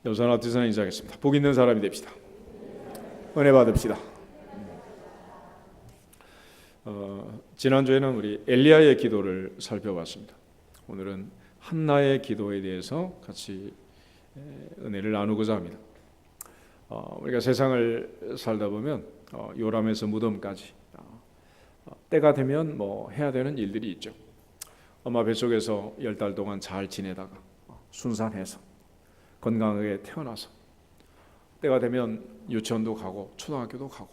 여호수아나 뒤선 인사하겠습니다. 복 있는 사람이 됩시다. 은혜 받읍시다. 지난주에는 우리 엘리야의 기도를 살펴봤습니다. 오늘은 한나의 기도에 대해서 같이 은혜를 나누고자 합니다. 우리가 세상을 살다 보면 요람에서 무덤까지 때가 되면 뭐 해야 되는 일들이 있죠. 엄마 뱃속에서 10달 동안 잘 지내다가 순산해서 건강하게 태어나서 때가 되면 유치원도 가고 초등학교도 가고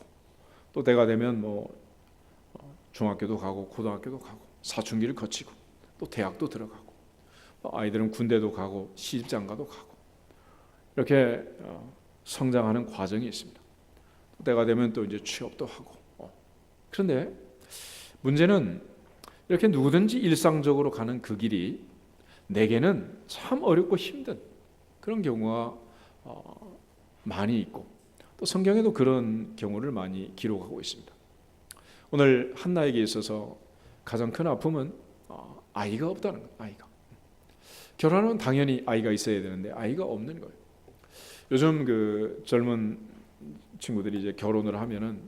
또 때가 되면 뭐 중학교도 가고 고등학교도 가고 사춘기를 거치고 또 대학도 들어가고 아이들은 군대도 가고 시집장가도 가고 이렇게 성장하는 과정이 있습니다. 또 때가 되면 또 이제 취업도 하고 그런데 문제는 이렇게 누구든지 일상적으로 가는 그 길이 내게는 참 어렵고 힘든 그런 경우가 많이 있고 또 성경에도 그런 경우를 많이 기록하고 있습니다. 오늘 한나에게 있어서 가장 큰 아픔은 아이가 없다는 거예요. 아이가. 결혼하면 당연히 아이가 있어야 되는데 아이가 없는 거예요. 요즘 그 젊은 친구들이 이제 결혼을 하면은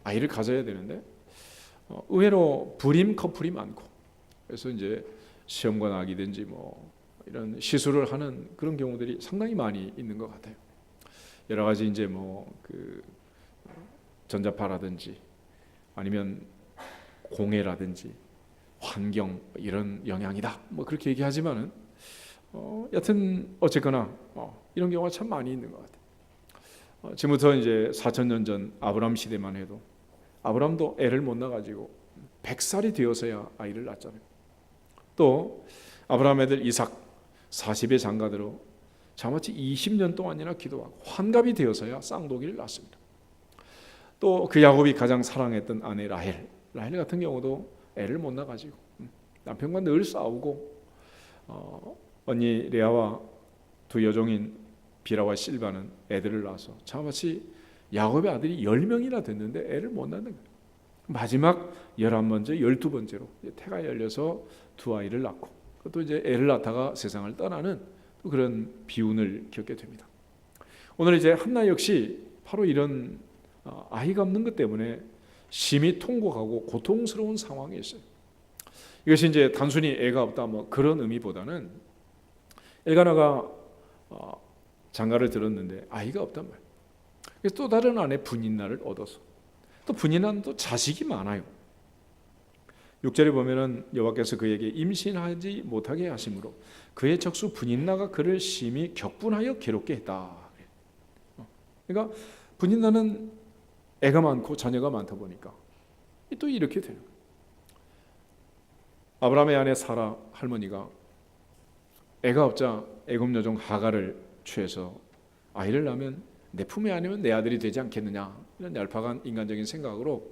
아이를 가져야 되는데 의외로 불임 커플이 많고 그래서 이제 시험관 아기든지 뭐 이런 시술을 하는 그런 경우들이 상당히 많이 있는 것 같아요. 여러 가지 이제 뭐 그 전자파라든지 아니면 공해라든지 환경 이런 영향이다 뭐 그렇게 얘기하지만은 여튼 어쨌거나 이런 경우가 참 많이 있는 것 같아요. 지금부터 이제 4,000년 전 아브람 시대만 해도 아브람도 애를 못 낳아가지고 100살이 되어서야 아이를 낳잖아요. 또 아브람 애들 이삭 40의 장가들로 자마치 20년 동안이나 기도하고 환갑이 되어서야 쌍둥이를 낳습니다. 또 그 야곱이 가장 사랑했던 아내 라헬 같은 경우도 애를 못 낳아가지고 남편과 늘 싸우고 언니 레아와 두 여종인 비라와 실바는 애들을 낳아서 자마치 야곱의 아들이 10명이나 됐는데 애를 못 낳는 거예요. 마지막 11번째, 12번째로 태가 열려서 두 아이를 낳고 또 이제 애를 낳다가 세상을 떠나는 그런 비운을 겪게 됩니다. 오늘 이제 한나 역시 바로 이런 아이가 없는 것 때문에 심히 통곡하고 고통스러운 상황에 있어요. 이것이 이제 단순히 애가 없다 뭐 그런 의미보다는 엘가나가 장가를 들었는데 아이가 없단 말이에요. 그래서 또 다른 아내 분인나를 얻어서 또 분인나는 또 자식이 많아요. 6절에 보면은 여호와께서 그에게 임신하지 못하게 하심으로 그의 적수 분인나가 그를 심히 격분하여 괴롭게 했다. 그러니까 분인나는 애가 많고 자녀가 많다 보니까 또 이렇게 되는 거예요. 아브라함의 아내 사라 할머니가 애가 없자 애굽 여종 하갈을 취해서 아이를 낳으면 내 품에 아니면 내 아들이 되지 않겠느냐 이런 얄팍한 인간적인 생각으로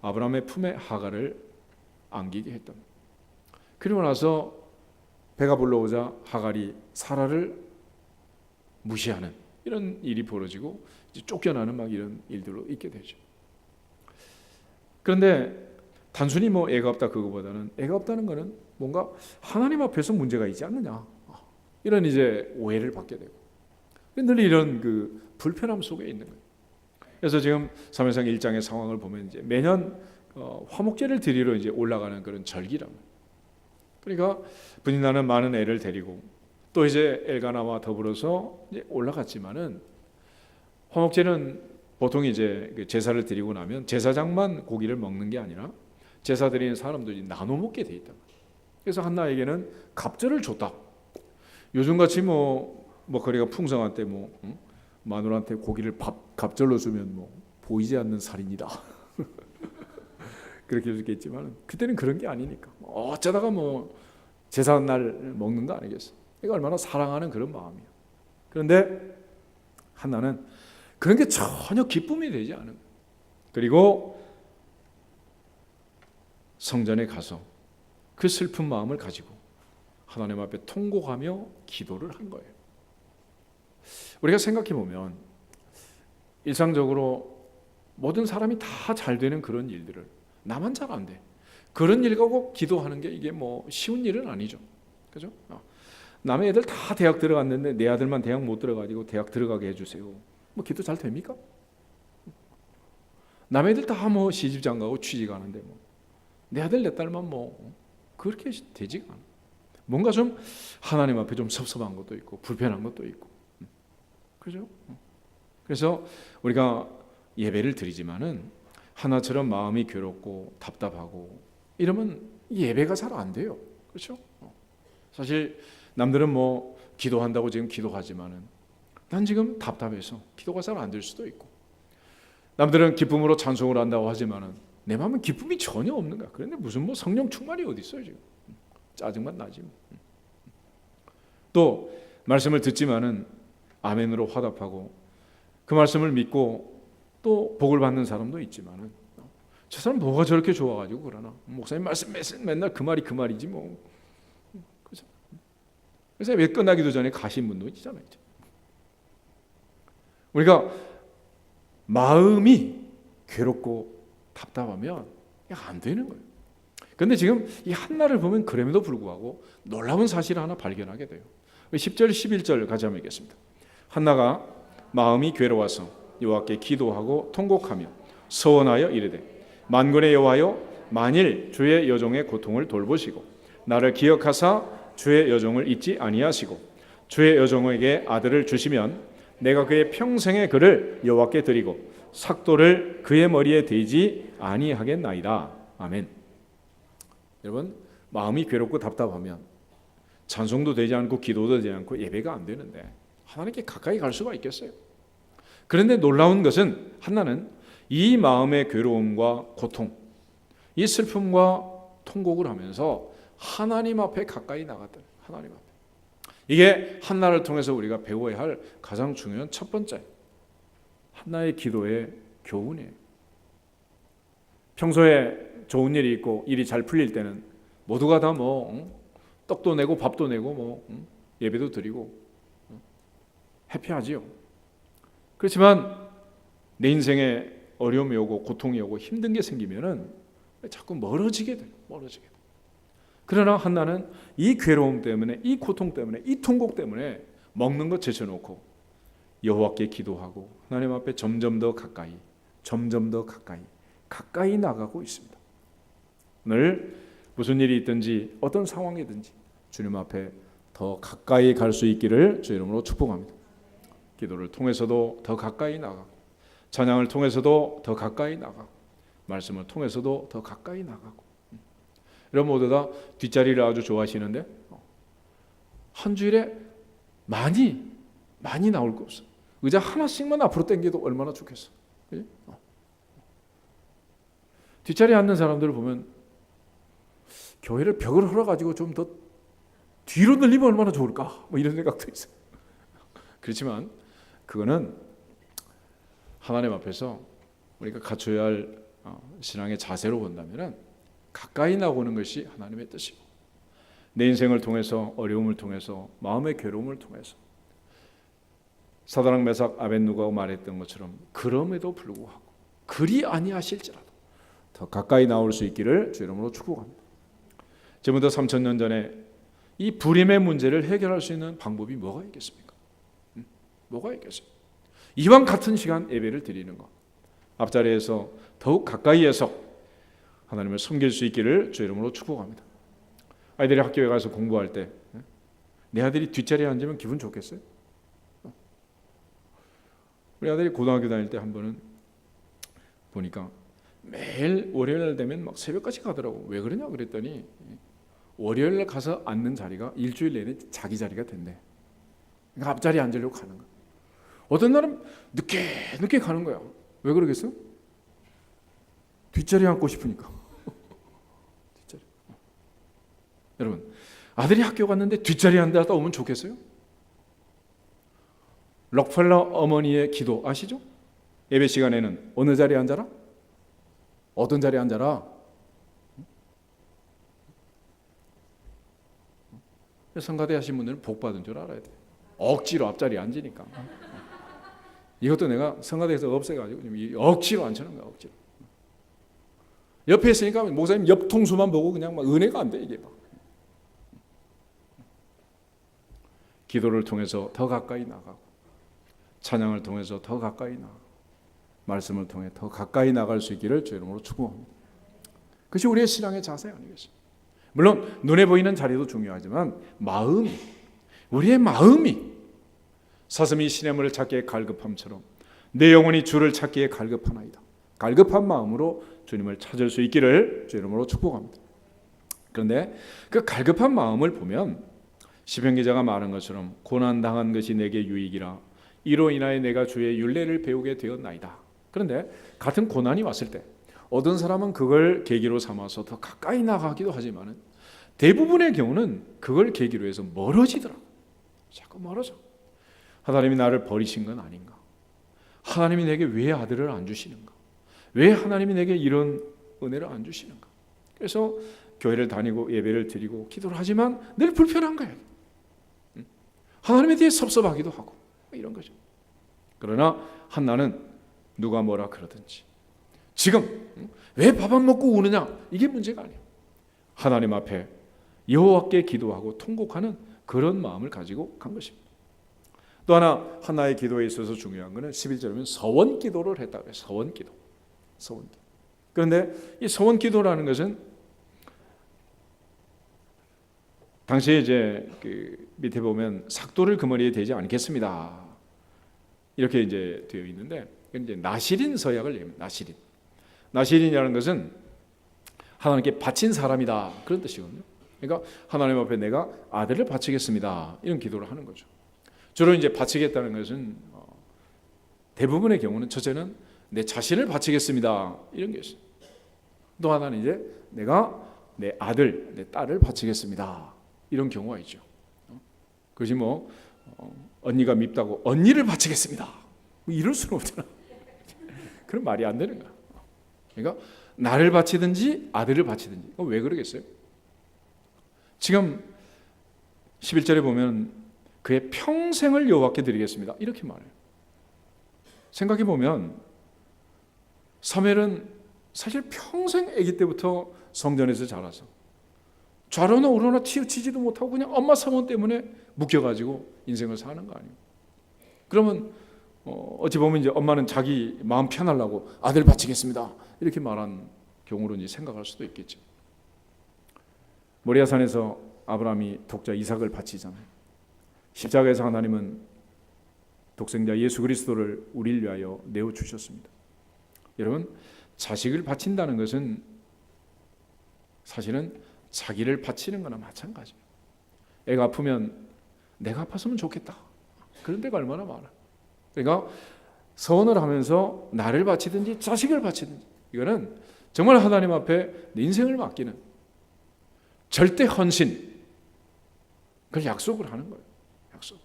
아브라함의 품에 하갈을 안기게 했던. 그리고 나서 배가 불러오자 하갈이 사라를 무시하는 이런 일이 벌어지고 이제 쫓겨나는 막 이런 일들로 있게 되죠. 그런데 단순히 뭐 애가 없다 그거보다는 애가 없다는 거는 뭔가 하나님 앞에서 문제가 있지 않느냐 이런 이제 오해를 받게 되고 늘 이런 그 불편함 속에 있는 거예요. 그래서 지금 사무엘상 1장의 상황을 보면 이제 매년 화목제를 드리러 이제 올라가는 그런 절기란 말이에요. 그러니까 분인나는 많은 애를 데리고 또 이제 엘가나와 더불어서 이제 올라갔지만은 화목제는 보통 이제 제사를 드리고 나면 제사장만 고기를 먹는 게 아니라 제사 드리는 사람들이 나눠 먹게 돼 있다. 그래서 한나에게는 갑절을 줬다. 요즘같이 뭐 거리가 풍성한 때 뭐 마누라한테 고기를 갑절로 주면 뭐 보이지 않는 살인이다. 그렇게 얘기했지만 그때는 그런 게 아니니까 어쩌다가 뭐 제사 날 먹는 거 아니겠어. 이거 얼마나 사랑하는 그런 마음이야. 그런데 한나는 그런 게 전혀 기쁨이 되지 않은 거예요. 그리고 성전에 가서 그 슬픈 마음을 가지고 하나님 앞에 통곡하며 기도를 한 거예요. 우리가 생각해 보면 일상적으로 모든 사람이 다 잘 되는 그런 일들을 나만 잘 안 돼. 그런 일 가고 기도하는 게 이게 뭐 쉬운 일은 아니죠. 그죠? 남의 애들 다 대학 들어갔는데 내 아들만 대학 못 들어가지고 대학 들어가게 해주세요. 뭐 기도 잘 됩니까? 남의 애들 다 뭐 시집장 가고 취직 하는데 뭐 내 아들 내 딸만 뭐 그렇게 되지가 않아. 뭔가 좀 하나님 앞에 좀 섭섭한 것도 있고 불편한 것도 있고, 그죠? 그래서 우리가 예배를 드리지만은 하나처럼 마음이 괴롭고 답답하고 이러면 예배가 잘 안 돼요. 그렇죠? 사실 남들은 뭐 기도한다고 지금 기도하지만은 난 지금 답답해서 기도가 잘 안 될 수도 있고, 남들은 기쁨으로 찬송을 한다고 하지만은 내 마음은 기쁨이 전혀 없는 거야. 그런데 무슨 뭐 성령 충만이 어디 있어요 지금? 짜증만 나지 뭐. 또 말씀을 듣지만은 아멘으로 화답하고 그 말씀을 믿고 또 복을 받는 사람도 있지만은 저 사람 뭐가 저렇게 좋아가지고 그러나, 목사님 말씀 맨날 그 말이 그 말이지 뭐. 그죠? 그래서 왜 끝나기도 전에 가신 분도 있잖아요. 우리가 마음이 괴롭고 답답하면 안 되는 거예요. 그런데 지금 이 한나를 보면 그럼에도 불구하고 놀라운 사실을 하나 발견하게 돼요. 10절 11절 같이 한번 읽겠습니다. 한나가 마음이 괴로워서 여호와께 기도하고 통곡하며 서원하여 이르되 만군의 여호와여, 만일 주의 여종의 고통을 돌보시고 나를 기억하사 주의 여종을 잊지 아니하시고 주의 여종에게 아들을 주시면 내가 그의 평생의 그를 여호와께 드리고 삭도를 그의 머리에 대지 아니하겠나이다. 아멘. 여러분, 마음이 괴롭고 답답하면 찬송도 되지 않고 기도도 되지 않고 예배가 안 되는데 하나님께 가까이 갈 수가 있겠어요? 그런데 놀라운 것은 한나는 이 마음의 괴로움과 고통, 이 슬픔과 통곡을 하면서 하나님 앞에 가까이 나갔다. 하나님 앞에. 이게 한나를 통해서 우리가 배워야 할 가장 중요한 첫 번째 한나의 기도의 교훈이에요. 평소에 좋은 일이 있고 일이 잘 풀릴 때는 모두가 다 뭐 떡도 내고 밥도 내고 뭐 예배도 드리고 해피하지요. 그렇지만 내 인생에 어려움이 오고 고통이 오고 힘든 게 생기면은 자꾸 멀어지게 돼요. 멀어지게 돼요. 그러나 한나는 이 괴로움 때문에, 이 고통 때문에, 이 통곡 때문에 먹는 것 제쳐놓고 여호와께 기도하고 하나님 앞에 점점 더 가까이, 점점 더 가까이 나가고 있습니다. 오늘 무슨 일이 있든지 어떤 상황이든지 주님 앞에 더 가까이 갈 수 있기를 주 이름으로 축복합니다. 기도를 통해서도 더 가까이 나가고, 찬양을 통해서도 더 가까이 나가고, 말씀을 통해서도 더 가까이 나가고. 여러분 모두 다 뒷자리를 아주 좋아하시는데 한 주일에 많이 나올 거 없어. 의자 하나씩만 앞으로 당겨도 얼마나 좋겠어. 그치? 뒷자리에 앉는 사람들을 보면 교회를 벽을 헐어가지고 좀 더 뒤로 늘리면 얼마나 좋을까, 뭐 이런 생각도 있어요. 그렇지만 그거는 하나님 앞에서 우리가 갖춰야 할 신앙의 자세로 본다면 가까이 나오는 것이 하나님의 뜻이고, 내 인생을 통해서, 어려움을 통해서, 마음의 괴로움을 통해서 사드락 메삭 아벳느고가 말했던 것처럼 그럼에도 불구하고 그리 아니하실지라도 더 가까이 나올 수 있기를 주 이름으로 축복합니다. 지금부터 3000년 전에 이 불임의 문제를 해결할 수 있는 방법이 뭐가 있겠습니까? 뭐가 있겠습니까? 이왕 같은 시간 예배를 드리는 것, 앞자리에서 더욱 가까이에서 하나님을 섬길 수 있기를 주 이름으로 축복합니다. 아이들이 학교에 가서 공부할 때 내 아들이 뒷자리에 앉으면 기분 좋겠어요? 우리 아들이 고등학교 다닐 때 한 번은 보니까 매일 월요일 되면 막 새벽까지 가더라고. 왜 그러냐 그랬더니 월요일 가서 앉는 자리가 일주일 내내 자기 자리가 된대. 그러니까 앞자리에 앉으려고 가는 거야. 어떤 날은 늦게 가는 거야. 왜 그러겠어? 뒷자리에 앉고 싶으니까. 뒷자리. 여러분, 아들이 학교 갔는데 뒷자리에 앉았다 오면 좋겠어요? 록펠러 어머니의 기도 아시죠? 예배 시간에는 어느 자리에 앉아라? 어떤 자리에 앉아라? 성가대 하신 분들은 복 받은 줄 알아야 돼. 억지로 앞자리에 앉으니까. 이것도 내가 성가대에서 없애가지고 억지로 앉혀놓은 거야. 억지로. 옆에 있으니까 목사님 옆 통수만 보고 그냥 막 은혜가 안 돼 이게 막. 기도를 통해서 더 가까이 나가고, 찬양을 통해서 더 가까이 나가고, 말씀을 통해 더 가까이 나갈 수 있기를 주 이름으로 축복합니다. 그것이 우리의 신앙의 자세 아니겠습니까? 물론 눈에 보이는 자리도 중요하지만 우리의 마음이 사슴이 시냇물을 찾기에 갈급함처럼 내 영혼이 주를 찾기에 갈급하나이다. 갈급한 마음으로 주님을 찾을 수 있기를 주 이름으로 축복합니다. 그런데 그 갈급한 마음을 보면 시편 기자가 말한 것처럼 고난당한 것이 내게 유익이라 이로 인하여 내가 주의 율례를 배우게 되었나이다. 그런데 같은 고난이 왔을 때 어떤 사람은 그걸 계기로 삼아서 더 가까이 나가기도 하지만 대부분의 경우는 그걸 계기로 해서 멀어지더라고요. 자꾸 멀어져. 하나님이 나를 버리신 건 아닌가? 하나님이 내게 왜 아들을 안 주시는가? 왜 하나님이 내게 이런 은혜를 안 주시는가? 그래서 교회를 다니고 예배를 드리고 기도를 하지만 늘 불편한 거예요. 하나님에 대해 섭섭하기도 하고 이런 거죠. 그러나 한나는 누가 뭐라 그러든지 지금 왜 밥 안 먹고 우느냐 이게 문제가 아니에요. 하나님 앞에 여호와께 기도하고 통곡하는 그런 마음을 가지고 간 것입니다. 또 하나 한나의 기도에 있어서 중요한 것은 11절이면 서원 기도를 했다고 해요. 서원 기도. 그런데 이 서원 기도라는 것은 당시에 이제 그 밑에 보면 삭도를 그 머리에 대지 않겠습니다. 이렇게 이제 되어 있는데 이제 나시린 서약을 얘기합니다. 나시린이라는 것은 하나님께 바친 사람이다 그런 뜻이거든요. 그러니까 하나님 앞에 내가 아들을 바치겠습니다 이런 기도를 하는 거죠. 주로 이제 바치겠다는 것은 대부분의 경우는 첫째는 내 자신을 바치겠습니다 이런 게 있어요. 또 하나는 이제 내가 내 아들, 내 딸을 바치겠습니다 이런 경우가 있죠. 그것이 뭐 언니가 밉다고 언니를 바치겠습니다 뭐 이럴 수는 없잖아. 그런 말이 안 되는 거야. 그러니까 나를 바치든지 아들을 바치든지. 왜 그러겠어요? 지금 11절에 보면 그의 평생을 여호와께 드리겠습니다 이렇게 말해요. 생각해 보면 사무엘은 사실 평생 아기 때부터 성전에서 자라서 좌로나 우로나 치우치지도 못하고 그냥 엄마 사모 때문에 묶여가지고 인생을 사는 거 아니에요. 그러면 어찌 보면 이제 엄마는 자기 마음 편하려고 아들 바치겠습니다 이렇게 말한 경우로 이제 생각할 수도 있겠죠. 모리아산에서 아브라함이 독자 이삭을 바치잖아요. 십자가에서 하나님은 독생자 예수 그리스도를 우리를 위하여 내어 주셨습니다. 여러분, 자식을 바친다는 것은 사실은 자기를 바치는 거나 마찬가지예요. 애가 아프면 내가 아팠으면 좋겠다 그런 데가 얼마나 많아. 그러니까 서원을 하면서 나를 바치든지 자식을 바치든지 이거는 정말 하나님 앞에 내 인생을 맡기는 절대 헌신 그걸 약속을 하는 거예요. 약속.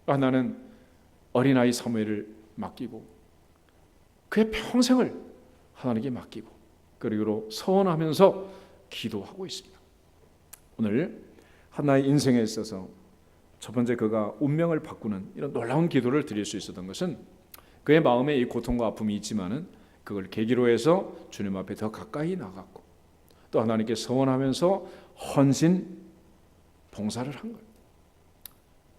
나는 어린아이 사무엘을 맡기고 그의 평생을 하나님께 맡기고 그리고 서원하면서 기도하고 있습니다. 오늘 한나의 인생에 있어서 첫 번째 그가 운명을 바꾸는 이런 놀라운 기도를 드릴 수 있었던 것은 그의 마음에 이 고통과 아픔이 있지만은 그걸 계기로 해서 주님 앞에 더 가까이 나갔고 또 하나님께 서원하면서 헌신 봉사를 한 거예요.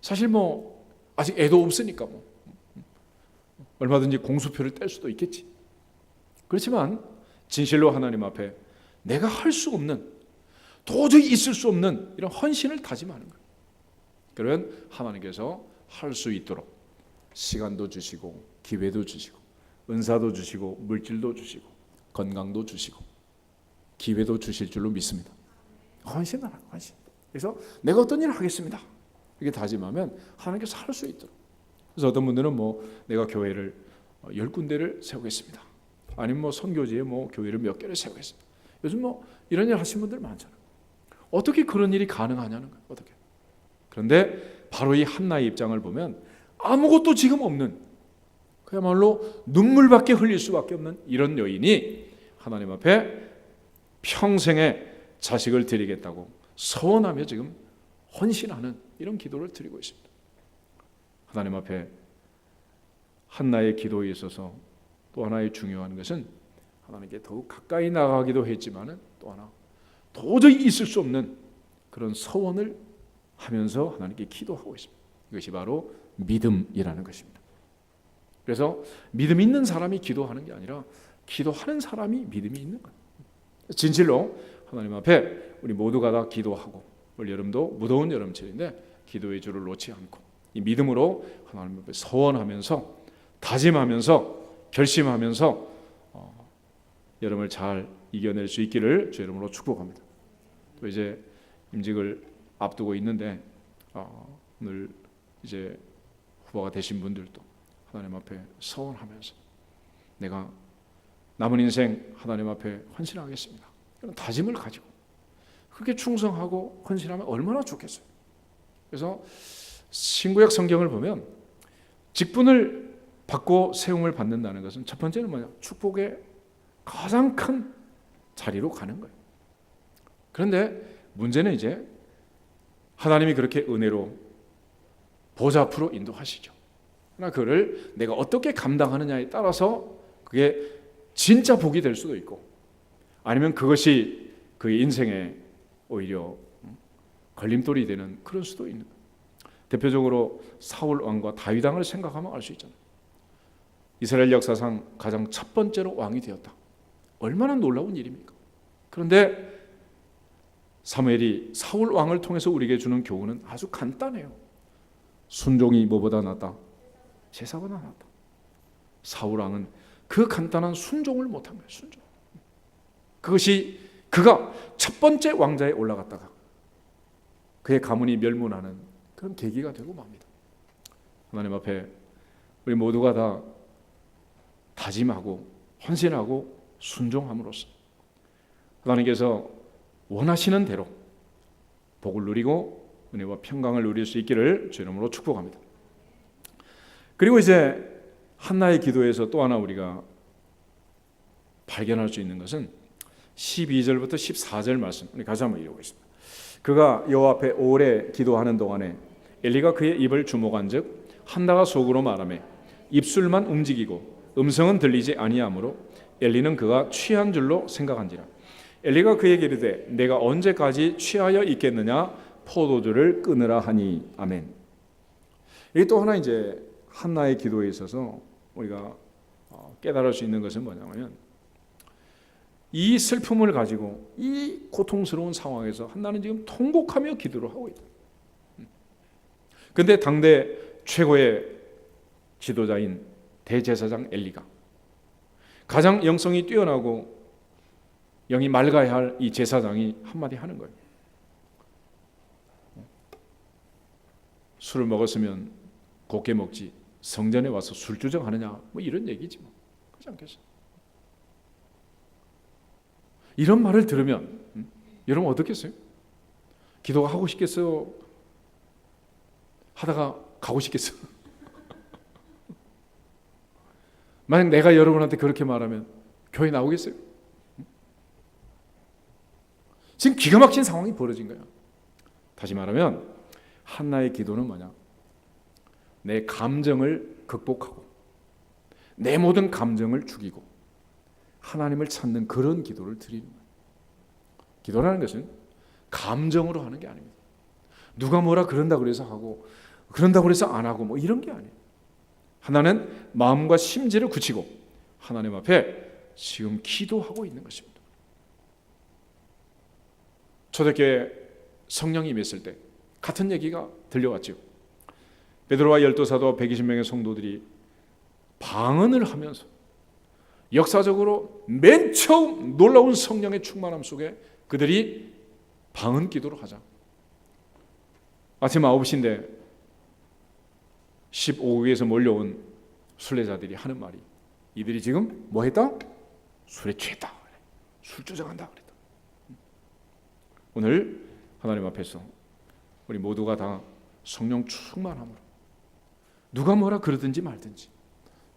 사실 뭐 아직 애도 없으니까 뭐 얼마든지 공수표를 뗄 수도 있겠지. 그렇지만 진실로 하나님 앞에 내가 할 수 없는 도저히 있을 수 없는 이런 헌신을 다짐하는 거예요. 그러면 하나님께서 할 수 있도록 시간도 주시고 기회도 주시고 은사도 주시고 물질도 주시고 건강도 주시고 기회도 주실 줄로 믿습니다. 헌신하라, 헌신. 그래서 내가 어떤 일을 하겠습니다 이렇게 다짐하면 하나님께서 할 수 있도록. 그래서 어떤 분들은 뭐 내가 교회를 10군데를 세우겠습니다. 아니면 뭐 선교지에 뭐 교회를 몇 개를 세우겠습니다. 요즘 뭐 이런 일 하시는 분들 많잖아요. 어떻게 그런 일이 가능하냐는 거예요. 어떻게. 그런데 바로 이 한나의 입장을 보면 아무것도 지금 없는 그야말로 눈물밖에 흘릴 수밖에 없는 이런 여인이 하나님 앞에 평생에 자식을 드리겠다고 서원하며 지금 헌신하는 이런 기도를 드리고 있습니다. 하나님 앞에 한나의 기도에 있어서 또 하나의 중요한 것은 하나님께 더욱 가까이 나가기도 했지만은 또 하나 도저히 있을 수 없는 그런 서원을 하면서 하나님께 기도하고 있습니다. 이것이 바로 믿음이라는 것입니다. 그래서 믿음 있는 사람이 기도하는 게 아니라 기도하는 사람이 믿음이 있는 거예요. 진실로 하나님 앞에 우리 모두가 다 기도하고, 올 여름도 무더운 여름철인데 기도의 줄을 놓지 않고 이 믿음으로 하나님 앞에 서원하면서 다짐하면서 결심하면서 여름을 잘 이겨낼 수 있기를 주 이름으로 축복합니다. 또 이제 임직을 앞두고 있는데 오늘 이제 후보가 되신 분들도 하나님 앞에 서원하면서 내가 남은 인생 하나님 앞에 헌신하겠습니다, 이런 다짐을 가지고 그렇게 충성하고 헌신하면 얼마나 좋겠어요. 그래서 신구약 성경을 보면 직분을 받고 세움을 받는다는 것은 첫 번째는 뭐냐? 축복의 가장 큰 자리로 가는 거예요. 그런데 문제는 이제 하나님이 그렇게 은혜로 보좌 앞으로 인도하시죠. 그러나 그를 내가 어떻게 감당하느냐에 따라서 그게 진짜 복이 될 수도 있고, 아니면 그것이 그의 인생에 오히려 걸림돌이 되는 그럴 수도 있는 거예요. 대표적으로 사울 왕과 다윗 왕을 생각하면 알 수 있잖아요. 이스라엘 역사상 가장 첫 번째로 왕이 되었다. 얼마나 놀라운 일입니까? 그런데 사무엘이 사울 왕을 통해서 우리에게 주는 교훈은 아주 간단해요. 순종이 뭐보다 낫다? 제사보다 낫다. 사울 왕은 그 간단한 순종을 못한 거예요. 순종. 그것이 그가 첫 번째 왕자에 올라갔다가 그의 가문이 멸문하는 그런 계기가 되고 맙니다. 하나님 앞에 우리 모두가 다 다짐하고 헌신하고 순종함으로써 하나님께서 원하시는 대로 복을 누리고 은혜와 평강을 누릴 수 있기를 주 이름으로 축복합니다. 그리고 이제 한나의 기도에서 또 하나 우리가 발견할 수 있는 것은 12절부터 14절 말씀, 우리 같이 한번 읽어보겠습니다. 그가 여호와 앞에 오래 기도하는 동안에 엘리가 그의 입을 주목한즉 한나가 속으로 말하며 입술만 움직이고 음성은 들리지 아니하므로 엘리는 그가 취한 줄로 생각한지라. 엘리가 그에게 이르되 내가 언제까지 취하여 있겠느냐, 포도주를 끊으라 하니. 아멘. 이게 또 하나 이제 한나의 기도에 있어서 우리가 깨달을 수 있는 것은 뭐냐면, 이 슬픔을 가지고 이 고통스러운 상황에서 한나는 지금 통곡하며 기도를 하고 있다. 그런데 당대 최고의 지도자인 대제사장 엘리가, 가장 영성이 뛰어나고 영이 맑아야 할 이 제사장이 한마디 하는 거예요. 술을 먹었으면 곱게 먹지 성전에 와서 술주정하느냐, 뭐 이런 얘기지 뭐. 그렇지 않겠어요? 이런 말을 들으면 여러분 어떻겠어요? 기도가 하고 싶겠어요? 하다가 가고 싶겠어요? 만약 내가 여러분한테 그렇게 말하면 교회 나오겠어요? 지금 기가 막힌 상황이 벌어진 거야. 다시 말하면 한나의 기도는 뭐냐? 내 감정을 극복하고 내 모든 감정을 죽이고 하나님을 찾는 그런 기도를 드리는 거예요. 기도라는 것은 감정으로 하는 게 아닙니다. 누가 뭐라 그런다 그래서 하고 그런다 그래서 안 하고 뭐 이런 게 아니에요. 하나는 마음과 심지를 굳히고 하나님 앞에 지금 기도하고 있는 것입니다. 초대교회 성령이 임했을 때 같은 얘기가 들려왔죠. 베드로와 12사도 120명의 성도들이 방언을 하면서 역사적으로 맨 처음 놀라운 성령의 충만함 속에 그들이 방언 기도를 하자. 아침 9시인데 15위에서 몰려온 순례자들이 하는 말이, 이들이 지금 뭐 했다? 술에 취했다. 술주정한다 그랬다. 오늘 하나님 앞에서 우리 모두가 다 성령 충만함으로 누가 뭐라 그러든지 말든지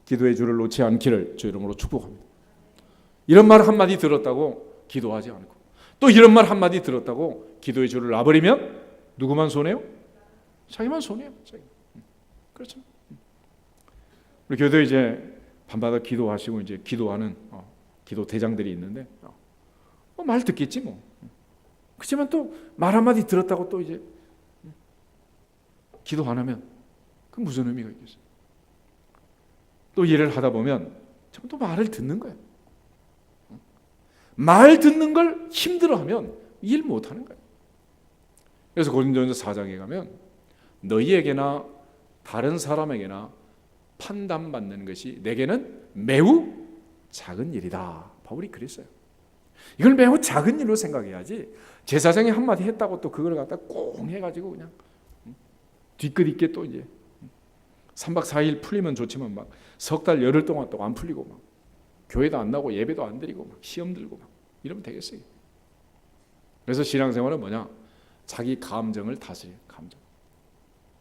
기도의 줄을 놓지 않기를 주 이름으로 축복합니다. 이런 말 한마디 들었다고 기도하지 않고 또 이런 말 한마디 들었다고 기도의 줄을 놔버리면 누구만 손해요? 자기만 손해요. 그렇죠. 우리 교회도 이제 밤마다 기도하시고 이제 기도하는 기도 대장들이 있는데 말 듣겠지 뭐. 그렇지만 또 말 한마디 들었다고 또 이제 기도 안 하면 그 무슨 의미가 있겠어요? 또 일을 하다 보면 또 말을 듣는 거예요. 말 듣는 걸 힘들어하면 일 못하는 거예요. 그래서 고린도전서 4장에 가면 너희에게나 다른 사람에게나 판단받는 것이 내게는 매우 작은 일이다. 바울이 그랬어요. 이걸 매우 작은 일로 생각해야지 제사장이 한마디 했다고 또 그걸 갖다 꽁 해가지고 그냥 뒤끝 있게 또 이제 3박 4일 풀리면 좋지만 막 석 달 열흘 동안 또 안 풀리고 막 교회도 안 나고 예배도 안 드리고 막 시험 들고 막 이러면 되겠어요. 그래서 신앙생활은 뭐냐? 자기 감정을 다스려. 감정.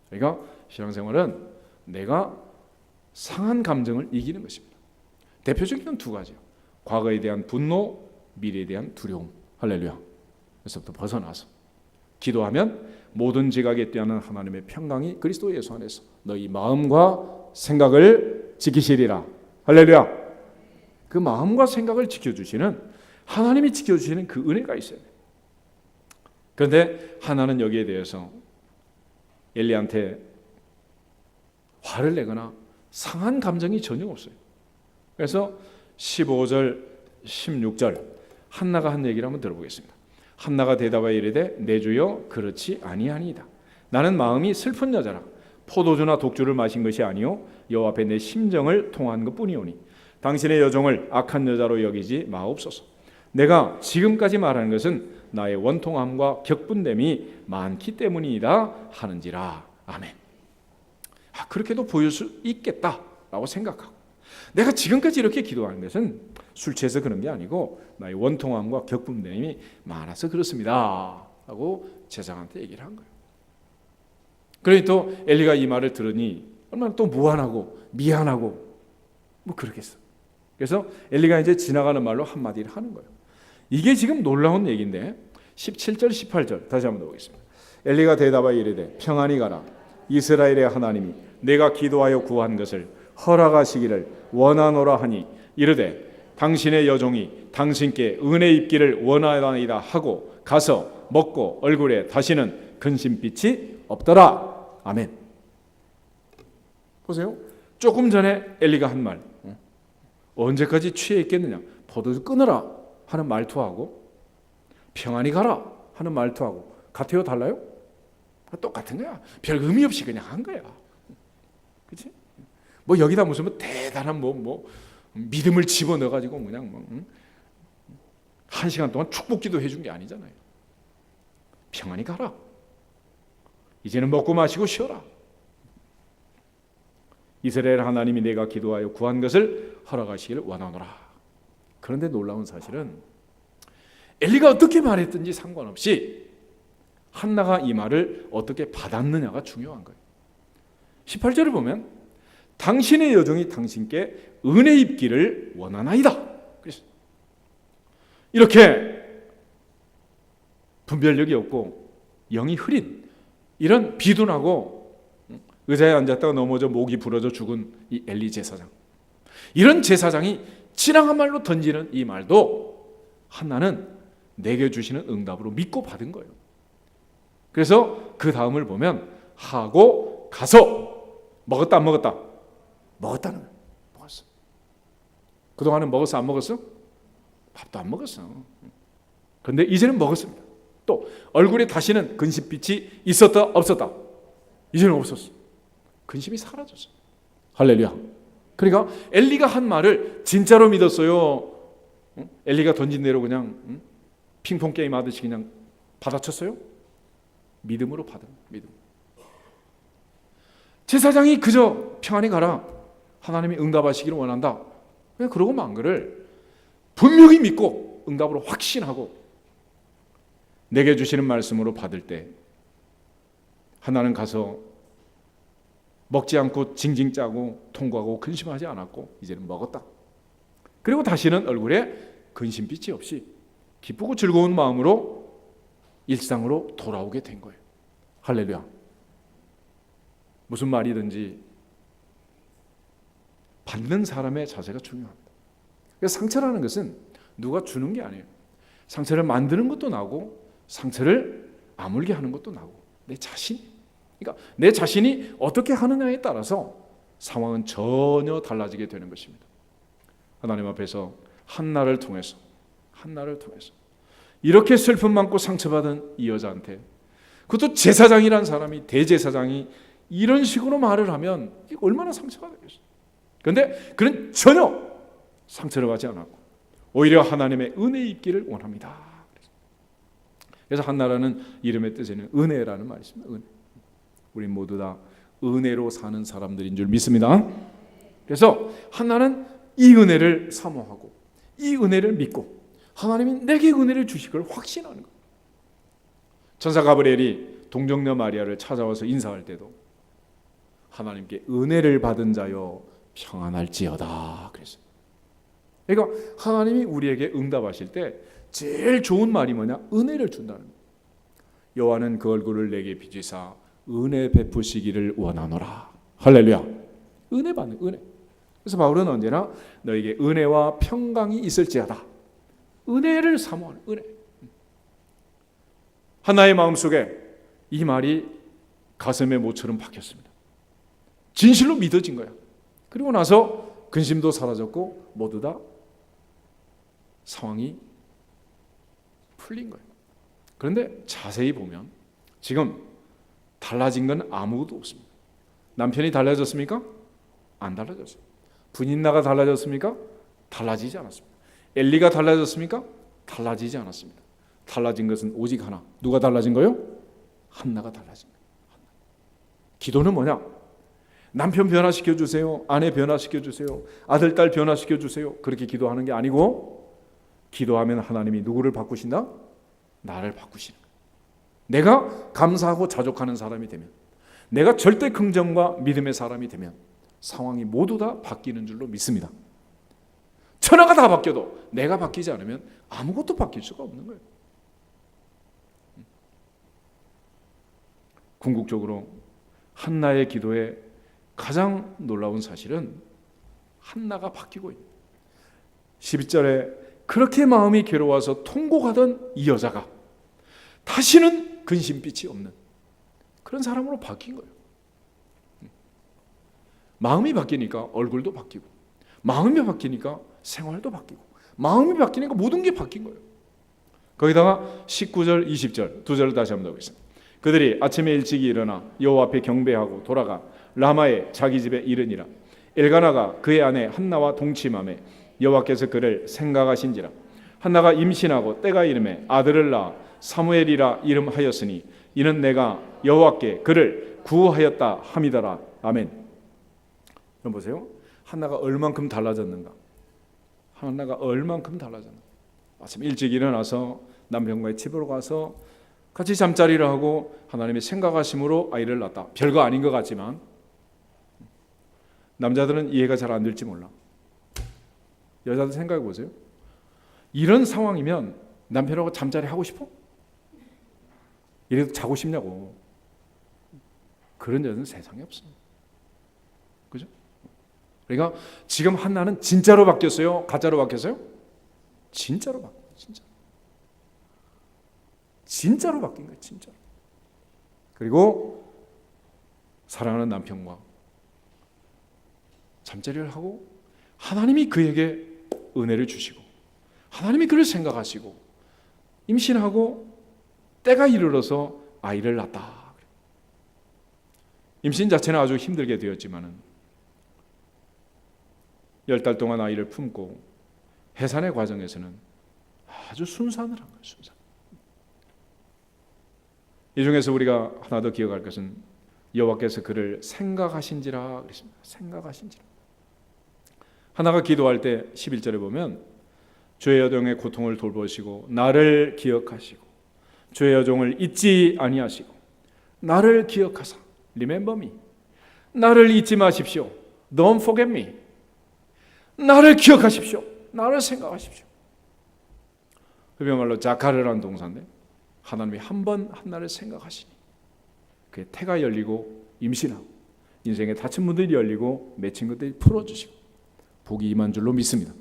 그러니까 신앙생활은 내가 상한 감정을 이기는 것입니다. 대표적인 건 두 가지요. 과거에 대한 분노, 미래에 대한 두려움. 할렐루야. 그래서부터 벗어나서 기도하면 모든 지각에 뛰어난 하나님의 평강이 그리스도 예수 안에서 너희 마음과 생각을 지키시리라. 할렐루야. 그 마음과 생각을 지켜주시는 하나님이 지켜주시는 그 은혜가 있어요. 그런데 하나는 여기에 대해서 엘리한테 화를 내거나 상한 감정이 전혀 없어요. 그래서 15절 16절 한나가 한 얘기를 한번 들어보겠습니다. 한나가 대답하여 이르되 내 주여 그렇지 아니하니이다. 나는 마음이 슬픈 여자라. 포도주나 독주를 마신 것이 아니요 여호와 앞에 내 심정을 통한 것뿐이오니 당신의 여종을 악한 여자로 여기지 마옵소서. 내가 지금까지 말하는 것은 나의 원통함과 격분됨이 많기 때문이다 하는지라. 아멘. 그렇게도 보일 수 있겠다라고 생각하고 내가 지금까지 이렇게 기도하는 것은 술 취해서 그런 게 아니고 나의 원통함과 격분됨이 많아서 그렇습니다 하고 제사장한테 얘기를 한 거예요. 그러니 또 엘리가 이 말을 들으니 얼마나 또 무안하고 미안하고 뭐 그러겠어. 그래서 엘리가 이제 지나가는 말로 한마디를 하는 거예요. 이게 지금 놀라운 얘기인데 17절 18절 다시 한번 보겠습니다. 엘리가 대답하여 이르되 평안히 가라. 이스라엘의 하나님이 내가 기도하여 구한 것을 허락하시기를 원하노라 하니 이르되 당신의 여종이 당신께 은혜 입기를 원하나이다 하고 가서 먹고 얼굴에 다시는 근심빛이 없더라. 아멘. 보세요. 조금 전에 엘리가 한 말, 언제까지 취해 있겠느냐, 포도주 끊어라 하는 말투하고 평안히 가라 하는 말투하고 같아요, 달라요? 똑같은 거야. 별 의미 없이 그냥 한 거야. 그렇지? 뭐 여기다 무슨 뭐 대단한 뭐 믿음을 집어넣어 가지고 그냥 한 시간 동안 축복기도 해준 게 아니잖아요. 평안히 가라. 이제는 먹고 마시고 쉬어라. 이스라엘 하나님이 내가 기도하여 구한 것을 허락하시기를 원하노라. 그런데 놀라운 사실은 엘리가 어떻게 말했든지 상관없이 한나가 이 말을 어떻게 받았느냐가 중요한 거예요. 18절을 보면 당신의 여종이 당신께 은혜 입기를 원하나이다. 그래서 이렇게 분별력이 없고 영이 흐린 이런 비둔하고 의자에 앉았다가 넘어져 목이 부러져 죽은 이 엘리 제사장, 이런 제사장이 지나간 말로 던지는 이 말도 한나는 내게 주시는 응답으로 믿고 받은 거예요. 그래서 그 다음을 보면 하고 가서 먹었다 안 먹었다? 먹었다는 거예요. 먹었어. 그동안은 먹었어 안 먹었어? 밥도 안 먹었어. 그런데 이제는 먹었습니다. 또 얼굴에 다시는 근심빛이 있었다 없었다? 이제는 없었어. 근심이 사라졌어. 할렐루야. 그러니까 엘리가 한 말을 진짜로 믿었어요? 엘리가 던진 대로 그냥 핑퐁 게임 하듯이 그냥 받아쳤어요? 믿음으로 받은 믿음. 제사장이 그저 평안히 가라, 하나님이 응답하시기를 원한다, 그냥 그러고 만 거를 분명히 믿고 응답으로 확신하고 내게 주시는 말씀으로 받을 때 하나는 가서 먹지 않고 징징 짜고 통과하고 근심하지 않았고 이제는 먹었다. 그리고 다시는 얼굴에 근심빛이 없이 기쁘고 즐거운 마음으로 일상으로 돌아오게 된 거예요. 할렐루야. 무슨 말이든지 받는 사람의 자세가 중요합니다. 그래서 상처라는 것은 누가 주는 게 아니에요. 상처를 만드는 것도 나고 상처를 아물게 하는 것도 나고 내 자신. 그러니까 내 자신이 어떻게 하느냐에 따라서 상황은 전혀 달라지게 되는 것입니다. 하나님 앞에서 한나를 통해서 이렇게 슬픔 많고 상처받은 이 여자한테, 그것도 제사장이란 사람이, 대제사장이 이런 식으로 말을 하면 이게 얼마나 상처가 되겠어요. 그런데 그는 전혀 상처를 받지 않았고 오히려 하나님의 은혜 입기를 원합니다. 그래서 한나라는 이름의 뜻에는 은혜라는 말이 있습니다. 은혜. 우리 모두 다 은혜로 사는 사람들인 줄 믿습니다. 그래서 한나는 이 은혜를 사모하고 이 은혜를 믿고 하나님이 내게 은혜를 주실 걸 확신하는 거예요. 천사 가브리엘이 동정녀 마리아를 찾아와서 인사할 때도 하나님께 은혜를 받은 자여 평안할지어다 그랬어요. 그러니까 하나님이 우리에게 응답하실 때 제일 좋은 말이 뭐냐? 은혜를 준다는 거예요. 여호와는 그 얼굴을 내게 비추사 은혜 베푸시기를 원하노라. 할렐루야. 은혜 받는 은혜. 그래서 바울은 언제나 너에게 은혜와 평강이 있을지어다. 은혜를 사모하는 은혜. 한나의 마음속에 이 말이 가슴의 모처럼 박혔습니다. 진실로 믿어진 거야. 그리고 나서 근심도 사라졌고 모두 다 상황이 풀린 거예요. 그런데 자세히 보면 지금 달라진 건 아무것도 없습니다. 남편이 달라졌습니까? 안 달라졌어요. 분인나가 달라졌습니까? 달라지지 않았습니다. 엘리가 달라졌습니까? 달라지지 않았습니다. 달라진 것은 오직 하나. 누가 달라진 거요? 한나가 달라진 거예요. 기도는 뭐냐? 남편 변화시켜 주세요. 아내 변화시켜 주세요. 아들, 딸 변화시켜 주세요. 그렇게 기도하는 게 아니고, 기도하면 하나님이 누구를 바꾸신다? 나를 바꾸시는 거예요. 내가 감사하고 자족하는 사람이 되면, 내가 절대 긍정과 믿음의 사람이 되면 상황이 모두 다 바뀌는 줄로 믿습니다. 천하가 다 바뀌어도 내가 바뀌지 않으면 아무것도 바뀔 수가 없는 거예요. 궁극적으로 한나의 기도에 가장 놀라운 사실은 한나가 바뀌고 있는 12절에 그렇게 마음이 괴로워서 통곡하던 이 여자가 다시는 근심빛이 없는 그런 사람으로 바뀐 거예요. 마음이 바뀌니까 얼굴도 바뀌고, 마음이 바뀌니까 생활도 바뀌고, 마음이 바뀌니까 모든 게 바뀐 거예요. 거기다가 19절, 20절 두 절을 다시 한번 보겠습니다. 그들이 아침에 일찍 일어나 여호와 앞에 경배하고 돌아가 라마에 자기 집에 이르니라. 엘가나가 그의 아내 한나와 동침하매 여호와께서 그를 생각하신지라. 한나가 임신하고 때가 이름에 아들을 낳아 사무엘이라 이름하였으니 이는 내가 여호와께 그를 구하였다 함이더라. 아멘. 그럼 보세요. 한나가 얼만큼 달라졌는가? 한나가 얼만큼 달라졌는가? 아침 일찍 일어나서 남편과의 집으로 가서 같이 잠자리를 하고 하나님의 생각하심으로 아이를 낳았다. 별거 아닌 것 같지만 남자들은 이해가 잘 안 될지 몰라. 여자들 생각해 보세요. 이런 상황이면 남편하고 잠자리 하고 싶어? 이래도 자고 싶냐고. 그런 여자는 세상에 없습니다. 그죠? 그러니까 지금 한나는 진짜로 바뀌었어요? 가짜로 바뀌었어요? 진짜로 바뀌었어요. 진짜로 바뀐 거예요. 진짜로. 그리고 사랑하는 남편과 잠자리를 하고 하나님이 그에게 은혜를 주시고 하나님이 그를 생각하시고 임신하고 때가 이르러서 아이를 낳았다. 임신 자체는 아주 힘들게 되었지만은 10달 동안 아이를 품고 해산의 과정에서는 아주 순산을 한 거예요. 순산. 이 중에서 우리가 하나 더 기억할 것은 여호와께서 그를 생각하신지라 그랬습니다. 생각하신지라. 하나가 기도할 때 11절에 보면 주의 여종의 고통을 돌보시고 나를 기억하시고 주의 여종을 잊지 아니하시고 나를 기억하사 Remember me. 나를 잊지 마십시오. Don't forget me. 나를 기억하십시오. 나를 생각하십시오. 흡연말로 자카르라는 동사인데 하나님이 한 번 한나를 생각하시니 그의 태가 열리고 임신하고 인생에 닫힌 문들이 열리고 맺힌 것들이 풀어주시고 복이 임한 줄로 믿습니다.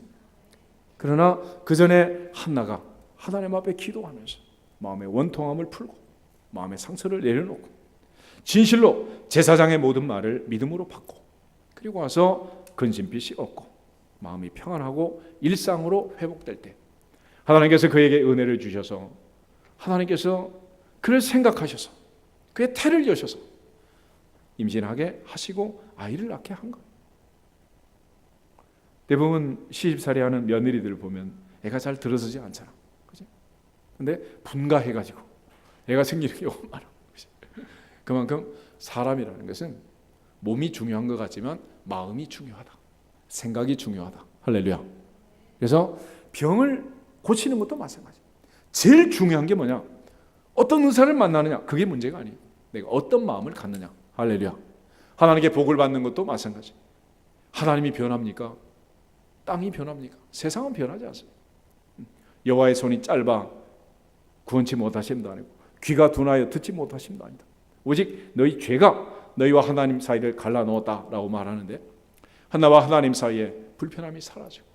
그러나 그 전에 한나가 하나님 앞에 기도하면서 마음의 원통함을 풀고 마음의 상처를 내려놓고 진실로 제사장의 모든 말을 믿음으로 받고 그리고 와서 근심빛이 없고 마음이 평안하고 일상으로 회복될 때 하나님께서 그에게 은혜를 주셔서 하나님께서 그를 생각하셔서 그의 태를 여셔서 임신하게 하시고 아이를 낳게 한 거예요. 대부분 시집살이하는 며느리들을 보면 애가 잘 들어서지 않잖아. 그죠? 근데 분가해가지고 애가 생기는 경우가 많아. 그죠? 그만큼 사람이라는 것은 몸이 중요한 것 같지만 마음이 중요하다. 생각이 중요하다. 할렐루야. 그래서 병을 고치는 것도 마찬가지. 제일 중요한 게 뭐냐? 어떤 의사를 만나느냐? 그게 문제가 아니에요. 내가 어떤 마음을 갖느냐? 할렐루야. 하나님께 복을 받는 것도 마찬가지. 하나님이 변합니까? 땅이 변합니까? 세상은 변하지 않습니다. 여호와의 손이 짧아 구원치 못하심도 아니고 귀가 둔하여 듣지 못하심도 아니다. 오직 너희 죄가 너희와 하나님 사이를 갈라놓았다라고 말하는데 하나와 하나님 사이에 불편함이 사라지고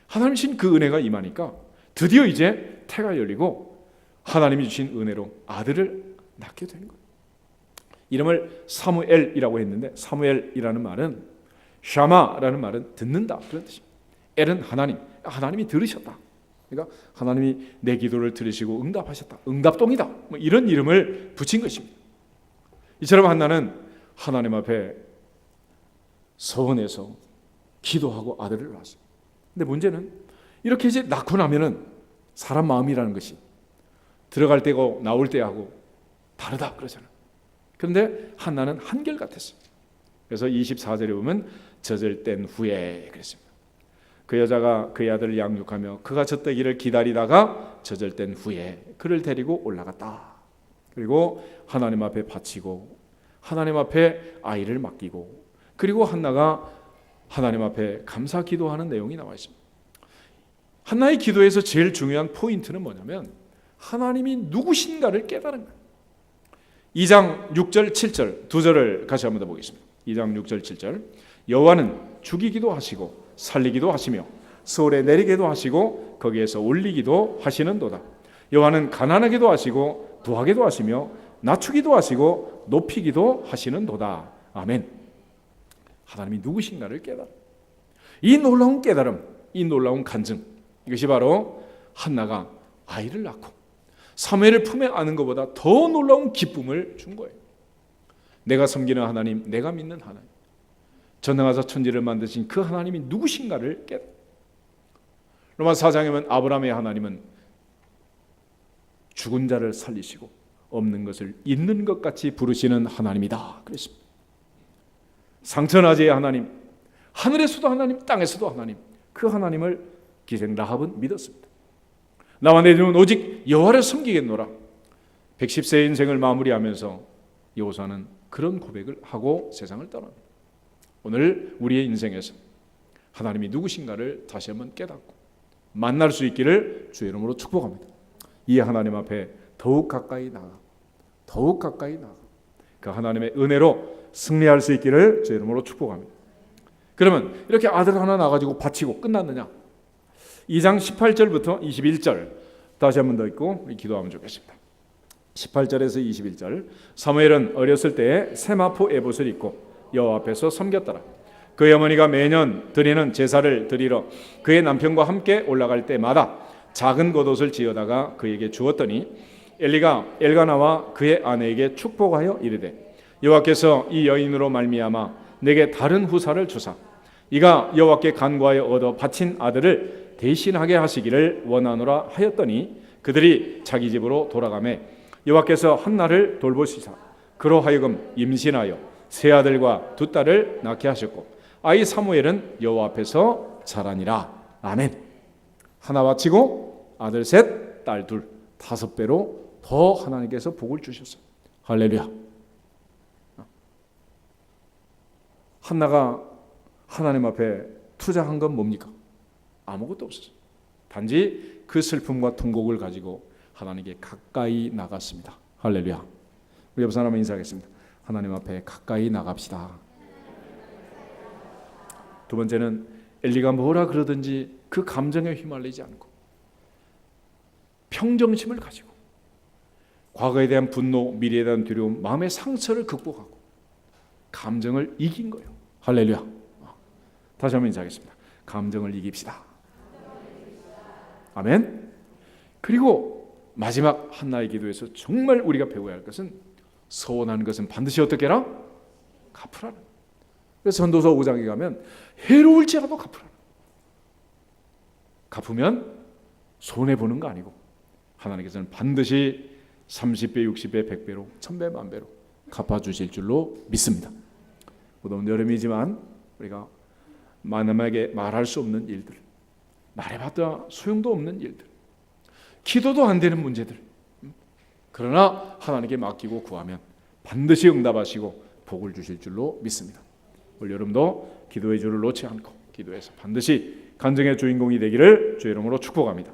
하나님 신 그 은혜가 임하니까 드디어 이제 태가 열리고 하나님이 주신 은혜로 아들을 낳게 되는 거예요. 이름을 사무엘이라고 했는데 사무엘이라는 말은 샤마라는 말은 듣는다 그런 뜻입니다. 엘은 하나님, 하나님이 들으셨다. 그러니까 하나님이 내 기도를 들으시고 응답하셨다. 응답동이다. 뭐 이런 이름을 붙인 것입니다. 이처럼 한나는 하나님 앞에 서원해서 기도하고 아들을 낳았어요. 근데 문제는 이렇게 이제 낳고 나면은 사람 마음이라는 것이 들어갈 때고 나올 때하고 다르다 그러잖아요. 그런데 한나는 한결같았어요. 그래서 24절에 보면 젖을 후에 그랬습니다. 그 여자가 그의 아들을 양육하며 그가 젖되기를 기다리다가 젖을 후에 그를 데리고 올라갔다. 그리고 하나님 앞에 바치고 하나님 앞에 아이를 맡기고 그리고 한나가 하나님 앞에 감사 기도하는 내용이 나와 있습니다. 한나의 기도에서 제일 중요한 포인트는 뭐냐면 하나님이 누구신가를 깨달은 거예요. 2장 6절 7절 두 절을 같이 한번 더 보겠습니다. 2장 6절 7절 여호와는 죽이기도 하시고 살리기도 하시며 서울에 내리기도 하시고 거기에서 올리기도 하시는도다. 여호와는 가난하기도 하시고 부하기도 하시며 낮추기도 하시고 높이기도 하시는도다. 아멘. 하나님이 누구신가를 깨달음. 이 놀라운 깨달음, 이 놀라운 간증, 이것이 바로 한나가 아이를 낳고 사무엘을 품에 안은 것보다 더 놀라운 기쁨을 준 거예요. 내가 섬기는 하나님, 내가 믿는 하나님, 전능하사 천지를 만드신 그 하나님이 누구신가를 깨달음. 로마서 4장에 보면 아브라함의 하나님은 죽은 자를 살리시고 없는 것을 있는 것 같이 부르시는 하나님이다 그랬습니다. 상천하지의 하나님, 하늘에서도 하나님, 땅에서도 하나님, 그 하나님을 기생 라합은 믿었습니다. 나와 내 집은 오직 여호와를 섬기겠노라. 110세의 인생을 마무리하면서 여호수아는 그런 고백을 하고 세상을 떠납니다. 오늘 우리의 인생에서 하나님이 누구신가를 다시 한번 깨닫고 만날 수 있기를 주의 이름으로 축복합니다. 이 하나님 앞에 더욱 가까이 나가 그 하나님의 은혜로 승리할 수 있기를 주의 이름으로 축복합니다. 그러면 이렇게 아들 하나 낳아가지고 바치고 끝났느냐? 2장 18절부터 21절 다시 한번 더 읽고 기도하면 좋겠습니다. 18절에서 21절 사무엘은 어렸을 때에 세마포 에봇을 입고 여호와 앞에서 섬겼더라. 그의 어머니가 매년 드리는 제사를 드리러 그의 남편과 함께 올라갈 때마다 작은 겉옷을 지어다가 그에게 주었더니 엘리가 엘가나와 그의 아내에게 축복하여 이르되 여호와께서 이 여인으로 말미암아 내게 다른 후사를 주사 이가 여호와께 간구하여 얻어 바친 아들을 대신하게 하시기를 원하노라 하였더니 그들이 자기 집으로 돌아가매 여호와께서 한나를 돌보시사 그로 하여금 임신하여 세 아들과 두 딸을 낳게 하셨고 아이 사무엘은 여호와 앞에서 자라니라. 아멘. 하나 바치고 아들 셋, 딸 둘, 5배로 더 하나님께서 복을 주셨어요. 할렐루야. 한나가 하나님 앞에 투자한 건 뭡니까? 아무것도 없었어요. 단지 그 슬픔과 통곡을 가지고 하나님께 가까이 나갔습니다. 할렐루야. 우리 옆 사람을 인사하겠습니다. 하나님 앞에 가까이 나갑시다. 두 번째는 엘리가 뭐라 그러든지 그 감정에 휘말리지 않고 평정심을 가지고 과거에 대한 분노, 미래에 대한 두려움, 마음의 상처를 극복하고 감정을 이긴 거예요. 할렐루야. 다시 한번 인사하겠습니다. 감정을 이깁시다. 아멘. 그리고 마지막 한나의 기도에서 정말 우리가 배워야 할 것은 서원하는 것은 반드시 어떻게 해라? 갚으라는. 그래서 전도서 5장에 가면 해로울지라도 갚으라는. 갚으면 손해보는 거 아니고 하나님께서는 반드시 30배, 60배, 100배로, 1000배, 만배로 갚아주실 줄로 믿습니다. 무더운 여름이지만 우리가 남에게 말할 수 없는 일들, 말해봤자 소용도 없는 일들, 기도도 안 되는 문제들, 그러나 하나님께 맡기고 구하면 반드시 응답하시고 복을 주실 줄로 믿습니다. 올 여름도 기도의 줄을 놓지 않고 기도해서 반드시 간증의 주인공이 되기를 주의 이름으로 축복합니다.